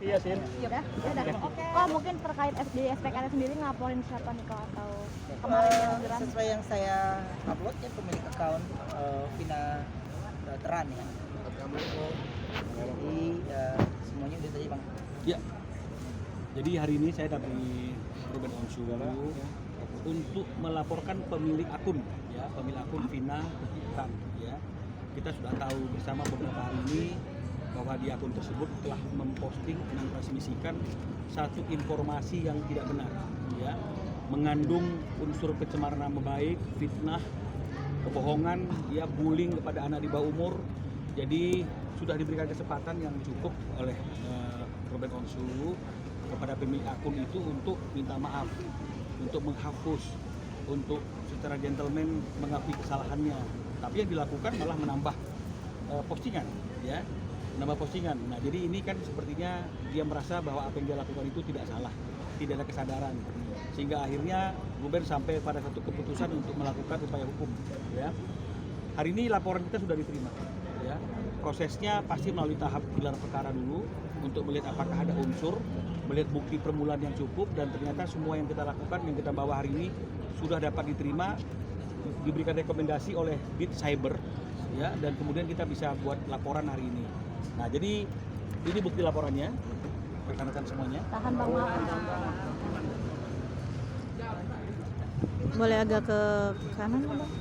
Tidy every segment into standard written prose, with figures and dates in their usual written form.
Iya, Sin. Ya, udah. Oh, mungkin terkait di SPKN sendiri ngelaporin siapa nih kok atau kemarin yang geram? Sesuai yang saya upload ya, pemilik account Vina Teran ya. Jadi semuanya udah tadi Bang. Ya. Jadi hari ini saya dari Ruben Onsu untuk melaporkan pemilik akun ya, pemilik akun Vina Teran ya. Kita sudah tahu bersama beberapa hari ini bahwa di akun tersebut telah memposting dan transmisikan satu informasi yang tidak benar ya, mengandung unsur pencemaran nama baik, fitnah, kebohongan ya, bullying kepada anak di bawah umur. Jadi sudah diberikan kesempatan yang cukup oleh Ruben Onsu kepada pemilik akun itu untuk minta maaf, untuk menghapus, untuk secara gentleman mengakui kesalahannya. Tapi yang dilakukan malah menambah postingan ya, menambah postingan. Nah, jadi ini kan sepertinya dia merasa bahwa apa yang dia lakukan itu tidak salah, tidak ada kesadaran, sehingga akhirnya Ruben sampai pada satu keputusan untuk melakukan upaya hukum ya. Hari ini laporan kita sudah diterima ya. Prosesnya pasti melalui tahap gelar perkara dulu untuk melihat apakah ada unsur, melihat bukti permulaan yang cukup, dan ternyata semua yang kita lakukan, yang kita bawa hari ini sudah dapat diterima, diberikan rekomendasi oleh Dit Cyber ya, dan kemudian kita bisa buat laporan hari ini. Nah, jadi ini bukti laporannya, rekan-rekan semuanya. Tahan Bang, maaf. Boleh agak ke kanan, Bang?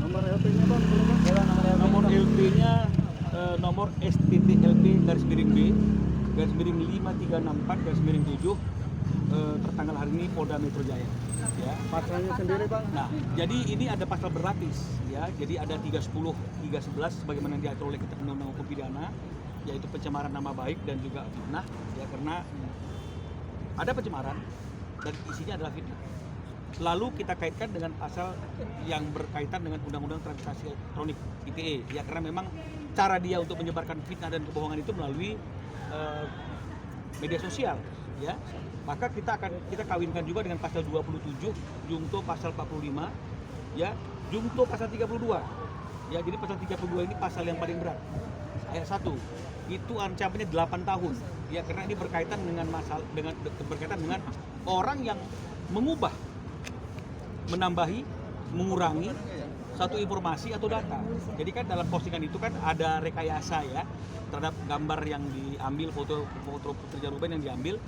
Nomor LP-nya Bang, nomor LP-nya nomor STTLP _B _5364 _7 tertanggal hari ini Polda Metro Jaya ya. Pasalnya sendiri Bang? Nah, jadi ini ada pasal berlapis ya. Jadi ada 310, 311 sebagaimana yang diatur oleh Kitab Undang-Undang Hukum Pidana, yaitu pencemaran nama baik dan juga fitnah ya, karena ada pencemaran dan isinya adalah fitnah. Lalu kita kaitkan dengan pasal yang berkaitan dengan Undang-Undang Transaksi Elektronik ITE ya, karena memang cara dia untuk menyebarkan fitnah dan kebohongan itu melalui media sosial ya. Maka kita kawinkan juga dengan pasal 27 jungto pasal 45 ya, jungto pasal 32 ya. Jadi pasal 32 ini pasal yang paling berat, ayat 1 itu ancamannya 8 tahun ya, karena ini berkaitan dengan orang yang mengubah, menambahi, mengurangi satu informasi atau data. Jadi kan dalam postingan itu kan ada rekayasa ya terhadap gambar yang diambil, foto pekerja Ruben yang diambil.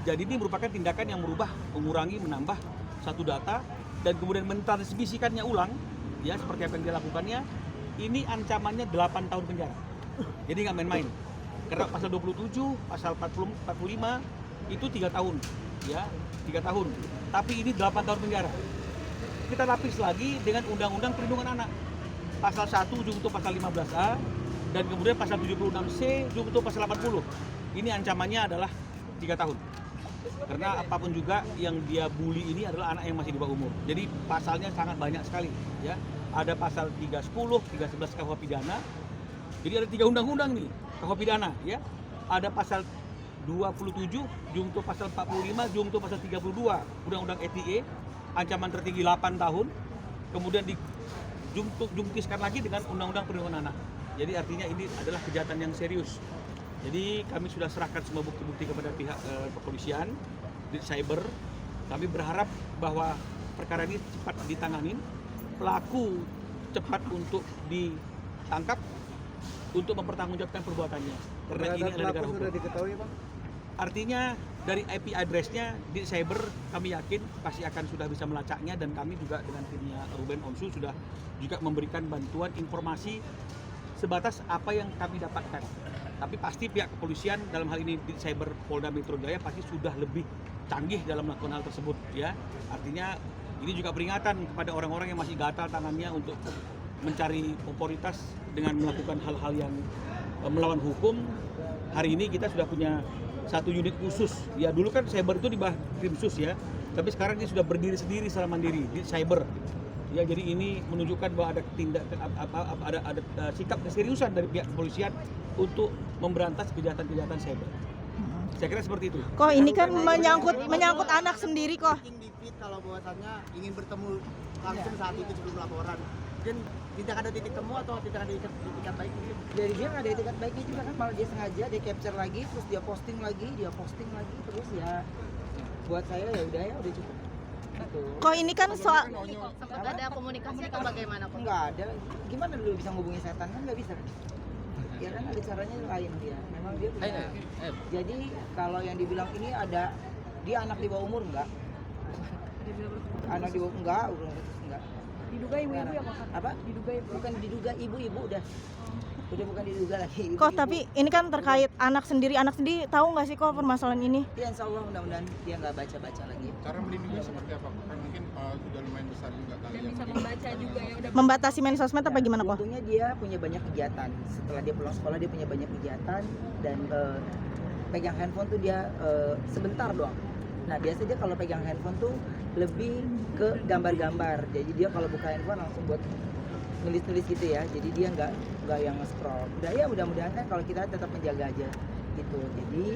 Jadi ini merupakan tindakan yang merubah, mengurangi, menambah satu data dan kemudian mentransmisikannya ulang ya, seperti apa yang dia lakukannya. Ini ancamannya 8 tahun penjara. Jadi nggak main-main. Karena pasal 27, pasal 40, 45 itu 3 tahun ya, 3 tahun. Tapi ini 8 tahun penjara. Kita lapis lagi dengan Undang-Undang Perlindungan Anak. Pasal 1 jungto pasal 15A dan kemudian pasal 76C jungto pasal 80. Ini ancamannya adalah 3 tahun. Karena apapun juga yang dia bully ini adalah anak yang masih di bawah umur. Jadi pasalnya sangat banyak sekali ya. Ada pasal 310, 311 KUH pidana. Jadi ada 3 undang-undang nih KUH pidana ya. Ada pasal 27 jungto pasal 45 jungto pasal 32 Undang-Undang ITE, ancaman tertinggi 8 tahun. Kemudian dijungkiskan lagi dengan Undang-Undang Perlindungan Anak. Jadi artinya ini adalah kejahatan yang serius. Jadi kami sudah serahkan semua bukti-bukti kepada pihak kepolisian di cyber. Kami berharap bahwa perkara ini cepat ditanganin, pelaku cepat untuk ditangkap untuk mempertanggungjawabkan perbuatannya. Karena ini adalah negara hukum. Sudah diketahui Bang? Artinya dari IP address-nya di cyber kami yakin pasti akan sudah bisa melacaknya, dan kami juga dengan timnya Ruben Onsu sudah juga memberikan bantuan informasi sebatas apa yang kami dapatkan. Tapi pasti pihak kepolisian dalam hal ini di cyber Polda Metro Jaya pasti sudah lebih canggih dalam melakukan hal tersebut ya. Artinya ini juga peringatan kepada orang-orang yang masih gatal tangannya untuk mencari popularitas dengan melakukan hal-hal yang melawan hukum. Hari ini kita sudah punya satu unit khusus ya. Dulu kan cyber itu di bawah Krimsus ya, tapi sekarang ini sudah berdiri sendiri secara mandiri di cyber ya. Jadi ini menunjukkan bahwa ada sikap keseriusan dari pihak kepolisian untuk memberantas kejahatan-kejahatan cyber. Saya kira seperti itu. Kok ini kan menyangkut anak sendiri kok. Di feed kalau bahwasannya ingin bertemu langsung saat itu sebelum laporan. Mungkin tidak ada titik temu atau tidak ada titik baik gitu. Dari dia nggak ada titik baiknya juga kan, malah dia sengaja dia capture lagi terus dia posting lagi terus ya buat saya ya udah cukup gitu. Kok ini kan soal Sempat ada komunikasi atau bagaimana kok? Nggak ada, gimana dulu bisa ngubungi setan kan nggak bisa kan? Ya kan ada caranya lain dia, memang dia punya. Jadi kalau yang dibilang ini ada dia anak di bawah umur enggak? Anak di bawah enggak. Diduga ibu-ibu ya Kak? Apa? Bukan diduga ibu-ibu udah bukan diduga lagi. kok Ibu-ibu. tapi ini kan terkait anak sendiri tahu nggak sih kok permasalahan ini? Ya insya Allah mudah-mudahan dia nggak baca-baca lagi. Cara melindungi seperti apa? Kan mungkin sudah lumayan besar juga kali ya. Bisa membaca juga ya udah. Membatasi main sosmed apa gimana kok? Untungnya dia punya banyak kegiatan. Setelah dia pulang sekolah dia punya banyak kegiatan dan pegang handphone tuh dia sebentar doang. Nah biasanya kalau pegang handphone tuh lebih ke gambar-gambar. Jadi dia kalau buka handphone langsung buat nulis-nulis gitu ya. Jadi dia nggak yang nge-scroll. Udah ya mudah-mudahan kan kalau kita tetap menjaga aja gitu. Jadi